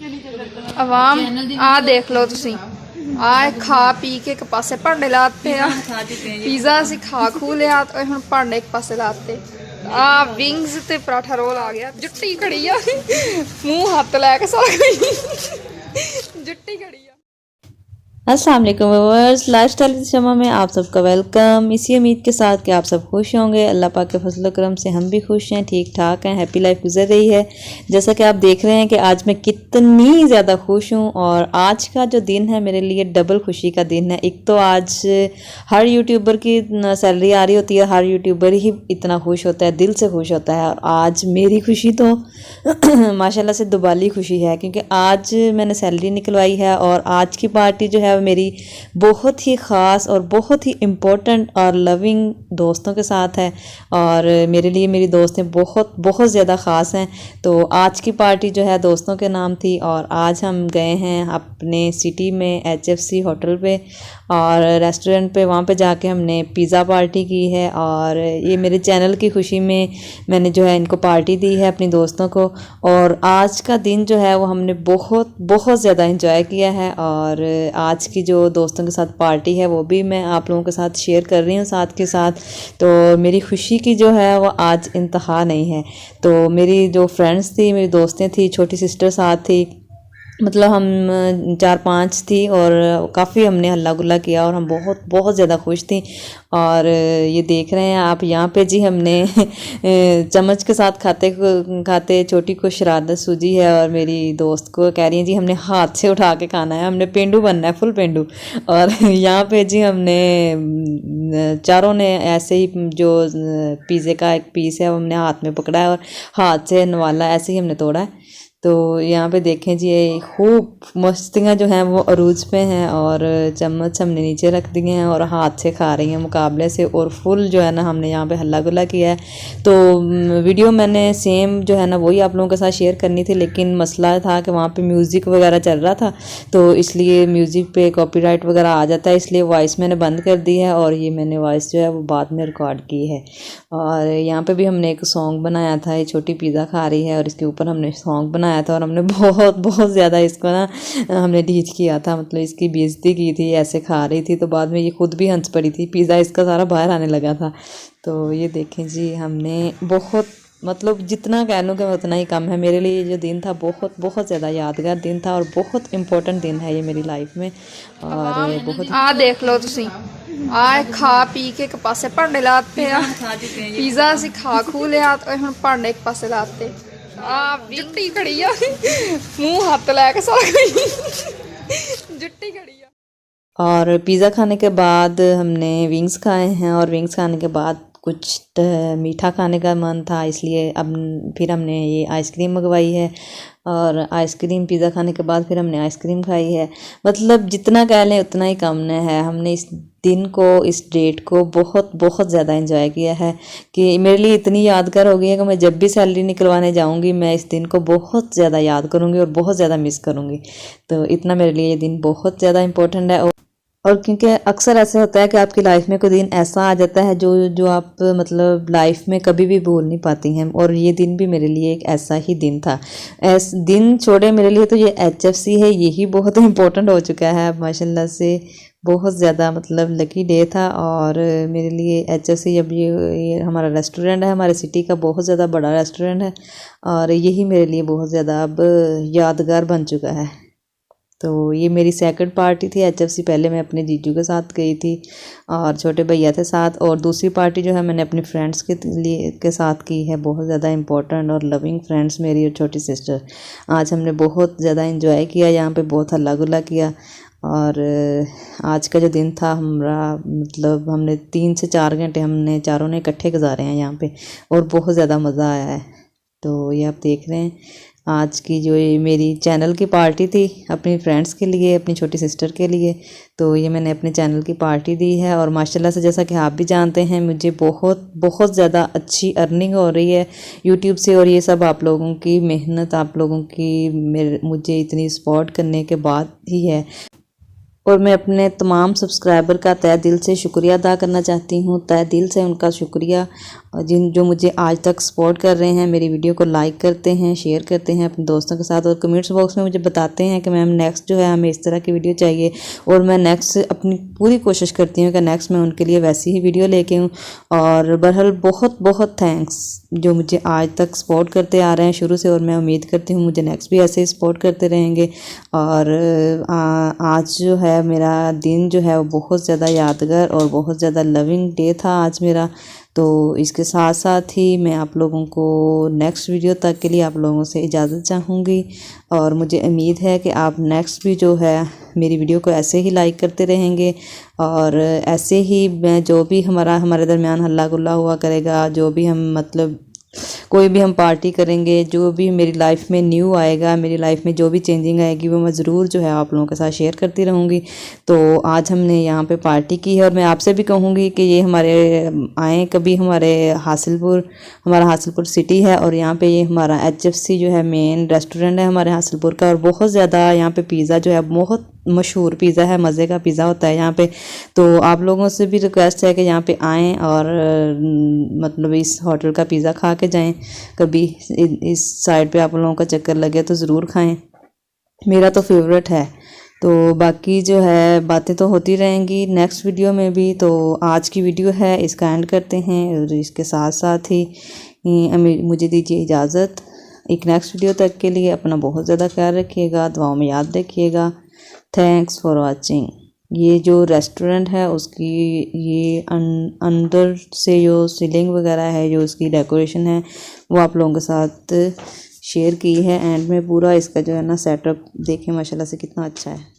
आवाम आ देख लो तुसी आ खा पी के एक पासे भांडे लाते आ पिज़्ज़ा असीं खा खू लिया तो हुण भांडे एक पासे लाते आ विंग्स ते पराठा रोल आ गया जुट्टी खड़ी आ मूँह हत्थ लैके सारा जुट्टी खड़ी आ। अस्सलाम वालेकुम व्यूअर्स, लाइफस्टाइल शमा में आप सबका वेलकम। इसी उम्मीद के साथ कि आप सब खुश होंगे। अल्लाह पाक के फजल करम से हम भी खुश हैं, ठीक ठाक हैं, हैप्पी लाइफ गुजर रही है। जैसा कि आप देख रहे हैं कि आज मैं कितनी ज़्यादा खुश हूँ और आज का जो दिन है मेरे लिए डबल खुशी का दिन है। एक तो आज हर यूट्यूबर की सैलरी आ रही होती है, हर यूट्यूबर ही इतना खुश होता है, दिल से खुश होता है। और आज मेरी खुशी तो माशाल्लाह से दुबाली खुशी है क्योंकि आज मैंने सैलरी निकलवाई है और आज की पार्टी जो है मेरी बहुत ही ख़ास और बहुत ही इम्पोर्टेंट और लविंग दोस्तों के साथ है। और मेरे लिए मेरी दोस्तें बहुत बहुत ज़्यादा ख़ास हैं। तो आज की पार्टी जो है दोस्तों के नाम थी और आज हम गए हैं अपने सिटी में HFC होटल पे और रेस्टोरेंट पे। वहाँ पे जाके हमने पिज़्ज़ा पार्टी की है और ये मेरे चैनल की खुशी में मैंने जो है इनको पार्टी दी है अपनी दोस्तों को। और आज का दिन जो है वो हमने बहुत बहुत ज़्यादा इंजॉय किया है और आज की जो दोस्तों के साथ पार्टी है वो भी मैं आप लोगों के साथ शेयर कर रही हूँ साथ के साथ। तो मेरी खुशी की जो है वो आज इंतहा नहीं है। तो मेरी जो फ्रेंड्स थी, मेरी दोस्तें थी, छोटी सिस्टर साथ थी, मतलब हम 4-5 थी और काफ़ी हमने हल्ला गुल्ला किया और हम बहुत बहुत ज़्यादा खुश थी। और ये देख रहे हैं आप यहाँ पे जी हमने चम्मच के साथ खाते खाते छोटी को शरारत सूझी है और मेरी दोस्त को कह रही है जी हमने हाथ से उठा के खाना है, हमने पेंडू बनना है, फुल पेंडू। और यहाँ पे जी हमने चारों ने ऐसे ही जो पिज़्ज़े का एक पीस है वो हमने हाथ में पकड़ा है और हाथ से नवाला, ऐसे ही हमने तोड़ा है। तो यहाँ पे देखें जी ये खूब मस्तियाँ जो हैं वो अरूज पे हैं और चम्मच हमने नीचे रख दिए हैं और हाथ से खा रही हैं मुकाबले से। और फुल जो है ना हमने यहाँ पे हल्ला गुल्ला किया है। तो वीडियो मैंने सेम जो है ना वही आप लोगों के साथ शेयर करनी थी, लेकिन मसला था कि वहाँ पे म्यूज़िक वगैरह चल रहा था तो इसलिए म्यूज़िक पे कॉपीराइट वगैरह आ जाता है, इसलिए वॉइस मैंने बंद कर दी है और ये मैंने वॉइस जो है वो बाद में रिकॉर्ड की है। और यहाँ पे भी हमने एक सॉन्ग बनाया था, ये छोटी पिज़्ज़ा खा रही है और इसके ऊपर हमने सॉन्ग बनाया था और हमने बहुत बहुत ज़्यादा इसको ना हमने डीच किया था, मतलब इसकी बेइज्जती की थी, ऐसे खा रही थी। तो बाद में ये खुद भी हंस पड़ी थी, पिज़्ज़ा इसका सारा बाहर आने लगा था। तो ये देखें जी हमने बहुत मतलब जितना कह लूँ कि उतना ही कम है। मेरे लिए ये जो दिन था बहुत बहुत ज़्यादा यादगार दिन था और बहुत इम्पोर्टेंट दिन है ये मेरी लाइफ में। और बहुत आ देख लो तुसी आ खा पी के एक पासे भांडे लाते आ पिज़्ज़ा असीं खा खू लिया तो हुण भांडे एक पासे लाते आ जुट्टी खड़ी आ मूँह हत्थ लैके सारा जुट्टी खड़ी आ। और पिज़्ज़ा खाने के बाद हमने विंग्स खाए हैं और विंग्स खाने के बाद कुछ मीठा खाने का मन था, इसलिए अब फिर हमने ये आइसक्रीम मंगवाई है और आइसक्रीम पिज़्ज़ा खाने के बाद फिर हमने आइसक्रीम खाई है। मतलब जितना कह लें उतना ही कम है। हमने इस दिन को, इस डेट को बहुत बहुत ज़्यादा एंजॉय किया है कि मेरे लिए इतनी यादगार हो गई है कि मैं जब भी सैलरी निकलवाने जाऊंगी मैं इस दिन को बहुत ज़्यादा याद करूंगी और बहुत ज़्यादा मिस करूंगी। तो इतना मेरे लिए ये दिन बहुत ज़्यादा इम्पोर्टेंट है। और क्योंकि अक्सर ऐसा होता है कि आपकी लाइफ में कोई दिन ऐसा आ जाता है जो आप मतलब लाइफ में कभी भी भूल नहीं पाती हैं और ये दिन भी मेरे लिए एक ऐसा ही दिन था। दिन छोड़े मेरे लिए तो ये HFC है, यही बहुत इम्पोर्टेंट हो चुका है माशाल्लाह से। बहुत ज़्यादा मतलब लकी डे था और मेरे लिए HFC अब ये हमारा रेस्टोरेंट है, हमारे सिटी का बहुत ज़्यादा बड़ा रेस्टोरेंट है और यही मेरे लिए बहुत ज़्यादा अब यादगार बन चुका है। तो ये मेरी सेकंड पार्टी थी HFC। पहले मैं अपने जीजू के साथ गई थी और छोटे भैया थे साथ, और दूसरी पार्टी जो है मैंने अपने फ्रेंड्स के साथ की है, बहुत ज़्यादा इम्पोर्टेंट और लविंग फ्रेंड्स मेरी और छोटी सिस्टर। आज हमने बहुत ज़्यादा इंजॉय किया, यहाँ पे बहुत हल्ला गुल्ला किया। और आज का जो दिन था हमारा मतलब हमने 3 से 4 घंटे हमने चारों ने इकट्ठे गुजारे हैं यहाँ पे और बहुत ज़्यादा मज़ा आया है। तो ये आप देख रहे हैं आज की जो ये मेरी चैनल की पार्टी थी अपनी फ्रेंड्स के लिए, अपनी छोटी सिस्टर के लिए। तो ये मैंने अपने चैनल की पार्टी दी है और माशाल्लाह से जैसा कि आप भी जानते हैं मुझे बहुत बहुत ज़्यादा अच्छी अर्निंग हो रही है यूट्यूब से और ये सब आप लोगों की मेहनत, आप लोगों की मुझे इतनी सपोर्ट करने के बाद ही है। और मैं अपने तमाम सब्सक्राइबर का तहे दिल से शुक्रिया अदा करना चाहती हूँ, तहे दिल से उनका शुक्रिया जो मुझे आज तक सपोर्ट कर रहे हैं, मेरी वीडियो को लाइक करते हैं, शेयर करते हैं अपने दोस्तों के साथ और कमेंट्स बॉक्स में मुझे बताते हैं कि मैम नेक्स्ट जो है हमें इस तरह की वीडियो चाहिए। और मैं नेक्स्ट अपनी पूरी कोशिश करती हूँ कि नेक्स्ट मैं उनके लिए वैसी ही वीडियो लेके हूँ। और बहरहाल बहुत बहुत थैंक्स जो मुझे आज तक सपोर्ट करते आ रहे हैं शुरू से, और मैं उम्मीद करती हूँ मुझे नेक्स्ट भी ऐसे ही सपोर्ट करते रहेंगे। और आज जो है मेरा दिन जो है वो बहुत ज़्यादा यादगार और बहुत ज़्यादा लविंग डे था आज मेरा। तो इसके साथ साथ ही मैं आप लोगों को नेक्स्ट वीडियो तक के लिए आप लोगों से इजाज़त चाहूँगी। और मुझे उम्मीद है कि आप नेक्स्ट भी जो है मेरी वीडियो को ऐसे ही लाइक करते रहेंगे, और ऐसे ही मैं जो भी हमारे दरमियान हल्ला गुल्ला हुआ करेगा, जो भी हम मतलब कोई भी हम पार्टी करेंगे, जो भी मेरी लाइफ में न्यू आएगा, मेरी लाइफ में जो भी चेंजिंग आएगी वो मैं ज़रूर जो है आप लोगों के साथ शेयर करती रहूँगी। तो आज हमने यहाँ पे पार्टी की है, और मैं आपसे भी कहूँगी कि ये हमारे आएँ कभी हमारा हासिलपुर सिटी है, और यहाँ पे ये हमारा HFC जो है मेन रेस्टोरेंट है हमारे हासिलपुर का। और बहुत ज़्यादा यहाँ पे पिज़्ज़ा जो है बहुत मशहूर पिज़्ज़ा है, मज़े का पिज़्ज़ा होता है यहाँ पे। तो आप लोगों से भी रिक्वेस्ट है कि यहाँ पे आएँ और मतलब इस होटल का पिज़्ज़ा खा के जाएं। कभी इस साइड पे आप लोगों का चक्कर लगे तो ज़रूर खाएं, मेरा तो फेवरेट है। तो बाकी जो है बातें तो होती रहेंगी नेक्स्ट वीडियो में भी। तो आज की वीडियो है इसका एंड करते हैं, और इसके साथ साथ ही मुझे दीजिए इजाज़त। एक नेक्स्ट वीडियो तक के लिए अपना बहुत ज़्यादा ख्याल रखिएगा, दुआओं में याद रखिएगा। Thanks for watching. ये जो रेस्टोरेंट है उसकी ये अंदर से जो सीलिंग वगैरह है, जो उसकी डेकोरेशन है वो आप लोगों के साथ शेयर की है। एंड में पूरा इसका जो है ना सेटअप देखें माशाल्लाह से कितना अच्छा है।